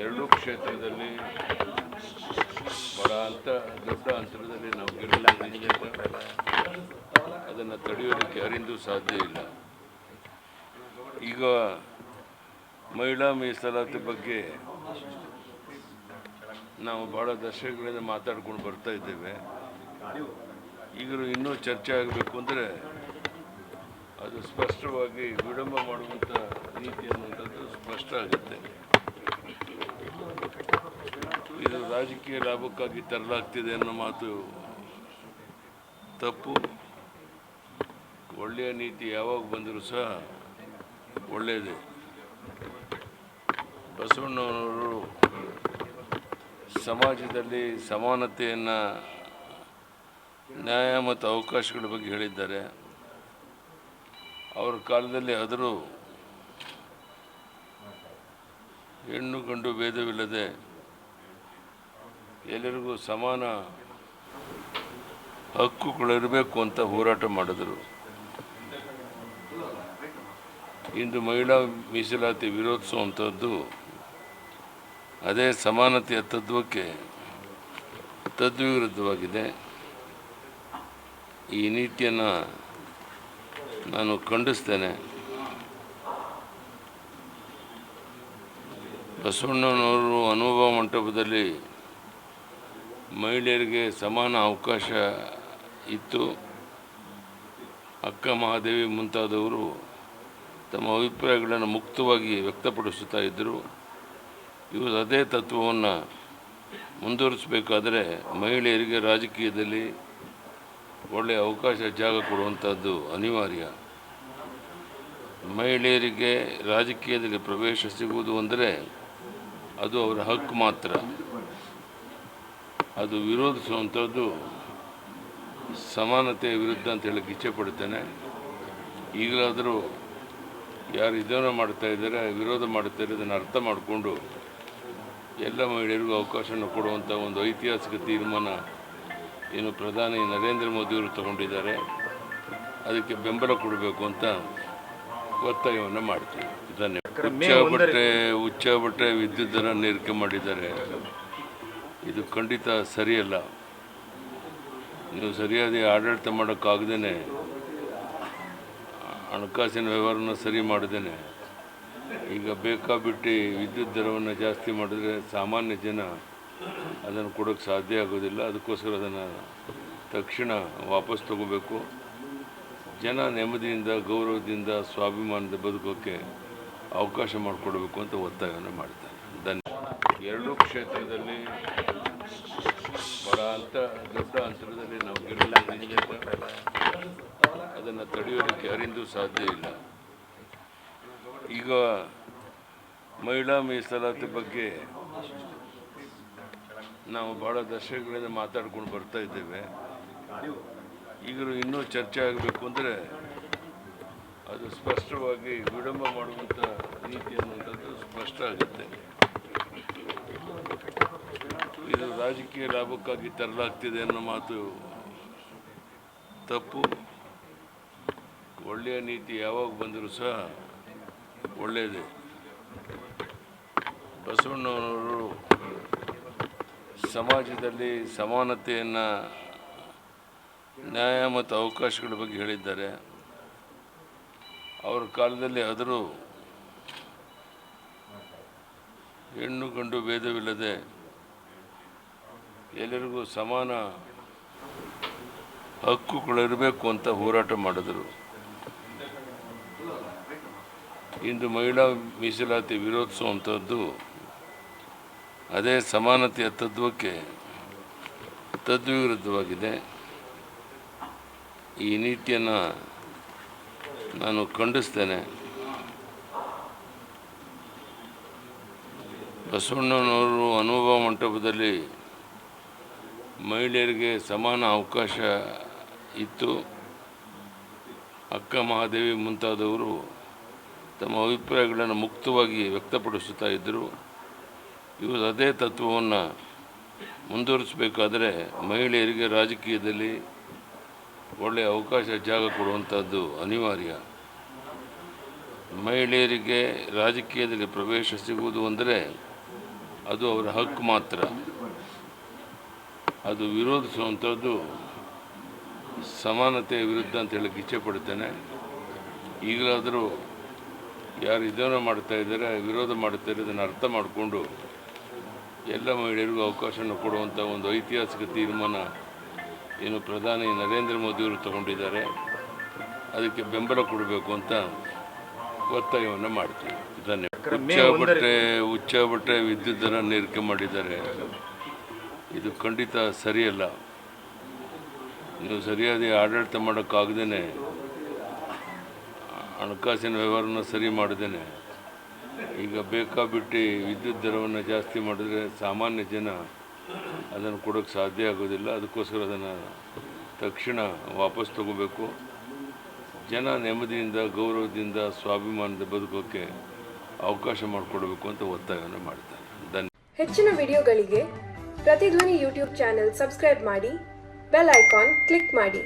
ಎರಡೂ ಕ್ಷೇತ್ರದಲ್ಲಿ ದೊಡ್ಡ ಅಂತರದಲ್ಲಿ ನಾವು ಗೆಲ್ಲುವುದಿಲ್ಲ. ಅದನ್ನು ತಡೆಯೋದಕ್ಕೆ ಯಾರಿಂದೂ ಸಾಧ್ಯ ಇಲ್ಲ. ಈಗ ಮಹಿಳಾ ಮೀಸಲಾತಿ ಬಗ್ಗೆ ನಾವು ಭಾಳ ದಶಕಗಳಿಂದ ಮಾತಾಡ್ಕೊಂಡು ಬರ್ತಾ ಇದ್ದೇವೆ. ಈಗ ಇನ್ನೂ ಚರ್ಚೆ ಆಗಬೇಕು ಅಂದರೆ ಅದು ಸ್ಪಷ್ಟವಾಗಿ ವಿಳಂಬ ಮಾಡುವಂಥ ನೀತಿ ಅನ್ನುವಂಥದ್ದು ಸ್ಪಷ್ಟ ಆಗುತ್ತೆ. ಇದು ರಾಜಕೀಯ ಲಾಭಕ್ಕಾಗಿ ತರಲಾಗ್ತಿದೆ ಅನ್ನೋ ಮಾತು ತಪ್ಪು. ಒಳ್ಳೆಯ ನೀತಿ ಯಾವಾಗ ಬಂದರೂ ಸಹ ಒಳ್ಳೆಯದೇ. ಬಸವಣ್ಣನವರು ಸಮಾಜದಲ್ಲಿ ಸಮಾನತೆಯನ್ನು, ನ್ಯಾಯ ಮತ್ತು ಅವಕಾಶಗಳ ಬಗ್ಗೆ ಹೇಳಿದ್ದಾರೆ. ಅವರ ಕಾಲದಲ್ಲಿ ಆದರೂ ಹೆಣ್ಣು ಗಂಡು ಭೇದವಿಲ್ಲದೆ ಎಲ್ಲರಿಗೂ ಸಮಾನ ಹಕ್ಕುಗಳಿರಬೇಕು ಅಂತ ಹೋರಾಟ ಮಾಡಿದರು. ಇಂದು ಮಹಿಳಾ ಮೀಸಲಾತಿ ವಿರೋಧಿಸುವಂಥದ್ದು ಅದೇ ಸಮಾನತೆಯ ತತ್ವಕ್ಕೆ ತದ್ವಿರುದ್ಧವಾಗಿದೆ. ಈ ನೀತಿಯನ್ನು ನಾನು ಖಂಡಿಸ್ತೇನೆ. ಬಸವಣ್ಣನವರು ಅನುಭವ ಮಂಟಪದಲ್ಲಿ ಮಹಿಳೆಯರಿಗೆ ಸಮಾನ ಅವಕಾಶ ಇತ್ತು. ಅಕ್ಕ ಮಹಾದೇವಿ ಮುಂತಾದವರು ತಮ್ಮ ಅಭಿಪ್ರಾಯಗಳನ್ನು ಮುಕ್ತವಾಗಿ ವ್ಯಕ್ತಪಡಿಸುತ್ತಾ ಇದ್ದರು. ಇವರು ಅದೇ ತತ್ವವನ್ನು ಮುಂದುವರಿಸಬೇಕಾದರೆ ಮಹಿಳೆಯರಿಗೆ ರಾಜಕೀಯದಲ್ಲಿ ಒಳ್ಳೆಯ ಅವಕಾಶ, ಜಾಗ ಕೊಡುವಂಥದ್ದು ಅನಿವಾರ್ಯ. ಮಹಿಳೆಯರಿಗೆ ರಾಜಕೀಯದಲ್ಲಿ ಪ್ರವೇಶ ಸಿಗುವುದು ಅಂದರೆ ಅದು ಅವರ ಹಕ್ಕು ಮಾತ್ರ. ಅದು ವಿರೋಧಿಸುವಂಥದ್ದು ಸಮಾನತೆಯ ವಿರುದ್ಧ ಅಂತ ಹೇಳಕ್ಕೆ ಇಚ್ಛೆಪಡ್ತೇನೆ. ಈಗಲಾದರೂ ಯಾರು ಇದನ್ನು ಮಾಡ್ತಾ ಇದ್ದಾರೆ, ವಿರೋಧ ಮಾಡ್ತಾರೆ, ಇದನ್ನು ಅರ್ಥ ಮಾಡಿಕೊಂಡು ಎಲ್ಲ ಮಹಿಳೆಯರಿಗೂ ಅವಕಾಶವನ್ನು ಕೊಡುವಂಥ ಒಂದು ಐತಿಹಾಸಿಕ ತೀರ್ಮಾನ ಏನು ಪ್ರಧಾನಿ ನರೇಂದ್ರ ಮೋದಿಯವರು ತಗೊಂಡಿದ್ದಾರೆ, ಅದಕ್ಕೆ ಬೆಂಬಲ ಕೊಡಬೇಕು ಅಂತ ಒತ್ತಾಯವನ್ನು ಮಾಡ್ತೀವಿ. ಧನ್ಯವಾದ. ಉಚ್ಚಾಬಟ್ಟೆ ವಿದ್ಯುತ್ ದರ ಏರಿಕೆ ಮಾಡಿದ್ದಾರೆ. ಇದು ಖಂಡಿತ ಸರಿಯಲ್ಲ. ನೀವು ಸರಿಯಾದ ಆಡಳಿತ ಮಾಡೋಕ್ಕಾಗದೇ, ಹಣಕಾಸಿನ ವ್ಯವಹಾರನ ಸರಿ ಮಾಡದೇನೆ ಈಗ ಬೇಕಾಬಿಟ್ಟು ವಿದ್ಯುತ್ ದರವನ್ನು ಜಾಸ್ತಿ ಮಾಡಿದ್ರೆ ಸಾಮಾನ್ಯ ಜನ ಅದನ್ನು ಕೊಡೋಕ್ಕೆ ಸಾಧ್ಯ ಆಗೋದಿಲ್ಲ. ಅದಕ್ಕೋಸ್ಕರ ಅದನ್ನು ತಕ್ಷಣ ವಾಪಸ್ ತಗೋಬೇಕು. ಜನ ನೆಮ್ಮದಿಯಿಂದ, ಗೌರವದಿಂದ, ಸ್ವಾಭಿಮಾನದ ಬದುಕೋಕ್ಕೆ ಅವಕಾಶ ಮಾಡಿಕೊಡ್ಬೇಕು ಅಂತ ಒತ್ತಾಯವನ್ನು ಮಾಡ್ತಾರೆ. ಧನ್ಯವಾದ. ಎರಡೂ ಕ್ಷೇತ್ರದಲ್ಲಿ ದೊಡ್ಡ ಅಂತರದಲ್ಲಿ ನಾವು ಗೆಲ್ಲುವುದಿಲ್ಲ. ಅದನ್ನು ತಡೆಯೋದಕ್ಕೆ ಯಾರಿಂದೂ ಸಾಧ್ಯ ಇಲ್ಲ. ಈಗ ಮಹಿಳಾ ಮೀಸಲಾತಿ ಬಗ್ಗೆ ನಾವು ಭಾಳ ದಶಕಗಳಿಂದ ಮಾತಾಡ್ಕೊಂಡು ಬರ್ತಾ ಇದ್ದೇವೆ. ಈಗ ಇನ್ನೂ ಚರ್ಚೆ ಆಗಬೇಕು ಅಂದರೆ ಅದು ಸ್ಪಷ್ಟವಾಗಿ ವಿಳಂಬ ಮಾಡುವಂಥ ನೀತಿ ಅನ್ನುವಂಥದ್ದು ಸ್ಪಷ್ಟ ಆಗುತ್ತೆ. ಇದು ರಾಜಕೀಯ ಲಾಭಕ್ಕಾಗಿ ತರಲಾಗ್ತಿದೆ ಅನ್ನೋ ಮಾತು ತಪ್ಪು. ಒಳ್ಳೆಯ ನೀತಿ ಯಾವಾಗ ಬಂದರೂ ಸಹ ಒಳ್ಳೆಯದೇ. ಬಸವಣ್ಣನವರು ಸಮಾಜದಲ್ಲಿ ಸಮಾನತೆಯನ್ನು, ನ್ಯಾಯ ಮತ್ತು ಅವಕಾಶಗಳ ಬಗ್ಗೆ ಹೇಳಿದ್ದಾರೆ. ಅವರ ಕಾಲದಲ್ಲಿ ಆದರೂ ಹೆಣ್ಣು ಗಂಡು ಭೇದವಿಲ್ಲದೆ ಎಲ್ಲರಿಗೂ ಸಮಾನ ಹಕ್ಕುಗಳಿರಬೇಕು ಅಂತ ಹೋರಾಟ ಮಾಡಿದರು. ಇಂದು ಮಹಿಳಾ ಮೀಸಲಾತಿ ವಿರೋಧಿಸುವಂಥದ್ದು ಅದೇ ಸಮಾನತೆಯ ತತ್ವಕ್ಕೆ ತದ್ವಿರುದ್ಧವಾಗಿದೆ. ಈ ನೀತಿಯನ್ನು ನಾನು ಖಂಡಿಸ್ತೇನೆ. ಬಸವಣ್ಣನವರು ಅನುಭವ ಮಂಟಪದಲ್ಲಿ ಮಹಿಳೆಯರಿಗೆ ಸಮಾನ ಅವಕಾಶ ಇತ್ತು. ಅಕ್ಕ ಮಹಾದೇವಿ ಮುಂತಾದವರು ತಮ್ಮ ಅಭಿಪ್ರಾಯಗಳನ್ನು ಮುಕ್ತವಾಗಿ ವ್ಯಕ್ತಪಡಿಸುತ್ತಾ ಇದ್ದರು. ಇವರು ಅದೇ ತತ್ವವನ್ನು ಮುಂದುವರಿಸಬೇಕಾದರೆ ಮಹಿಳೆಯರಿಗೆ ರಾಜಕೀಯದಲ್ಲಿ ಒಳ್ಳೆಯ ಅವಕಾಶ, ಜಾಗ ಕೊಡುವಂಥದ್ದು ಅನಿವಾರ್ಯ. ಮಹಿಳೆಯರಿಗೆ ರಾಜಕೀಯದಲ್ಲಿ ಪ್ರವೇಶ ಸಿಗುವುದು ಅಂದರೆ ಅದು ಅವರ ಹಕ್ಕು ಮಾತ್ರ. ಅದು ವಿರೋಧಿಸುವಂಥದ್ದು ಸಮಾನತೆಯ ವಿರುದ್ಧ ಅಂತ ಹೇಳಕ್ಕೆ ಇಚ್ಛೆ ಪಡ್ತೇನೆ. ಈಗಲಾದರೂ ಯಾರು ಇದನ್ನು ಮಾಡ್ತಾ ಇದ್ದಾರೆ, ವಿರೋಧ ಮಾಡ್ತಾರೆ, ಇದನ್ನು ಅರ್ಥ ಮಾಡಿಕೊಂಡು ಎಲ್ಲ ಮಹಿಳೆಯರಿಗೂ ಅವಕಾಶವನ್ನು ಕೊಡುವಂಥ ಒಂದು ಐತಿಹಾಸಿಕ ತೀರ್ಮಾನ ಏನು ಪ್ರಧಾನಿ ನರೇಂದ್ರ ಮೋದಿಯವರು ತಗೊಂಡಿದ್ದಾರೆ, ಅದಕ್ಕೆ ಬೆಂಬಲ ಕೊಡಬೇಕು ಅಂತ ಒತ್ತಾಯವನ್ನು ಮಾಡ್ತೀವಿ. ಧನ್ಯವಾದ. ಉಚ್ಚಾಬಟ್ಟೆ ವಿದ್ಯುತ್ ದರ ಏರಿಕೆ ಮಾಡಿದ್ದಾರೆ. ಇದು ಖಂಡಿತ ಸರಿಯಲ್ಲ. ನೀವು ಸರಿಯಾದ ಆಡಳಿತ ಮಾಡೋಕ್ಕಾಗದೇ, ಹಣಕಾಸಿನ ವ್ಯವಹಾರನ ಸರಿ ಮಾಡದೇನೆ ಈಗ ಬೇಕಾಬಿಟ್ಟು ವಿದ್ಯುತ್ ದರವನ್ನು ಜಾಸ್ತಿ ಮಾಡಿದ್ರೆ ಸಾಮಾನ್ಯ ಜನ ಅದನ್ನು ಕೊಡೋಕ್ಕೆ ಸಾಧ್ಯ ಆಗೋದಿಲ್ಲ. ಅದಕ್ಕೋಸ್ಕರ ಅದನ್ನು ತಕ್ಷಣ ವಾಪಸ್ ತಗೋಬೇಕು. ಜನ ನೆಮ್ಮದಿಯಿಂದ, ಗೌರವದಿಂದ, ಸ್ವಾಭಿಮಾನದ ಬದುಕೋಕ್ಕೆ ಅವಕಾಶ ಮಾಡಿಕೊಡ್ಬೇಕು ಅಂತ ಒತ್ತಾಯವನ್ನು ಮಾಡ್ತಾರೆ. ಹೆಚ್ಚಿನ ವಿಡಿಯೋಗಳಿಗೆ ಪ್ರತಿಧ್ವನಿ ಯೂಟ್ಯೂಬ್ ಚಾನೆಲ್ ಸಬ್ಸ್ಕ್ರೈಬ್ ಮಾಡಿ, ಬೆಲ್ ಐಕಾನ್ ಕ್ಲಿಕ್ ಮಾಡಿ.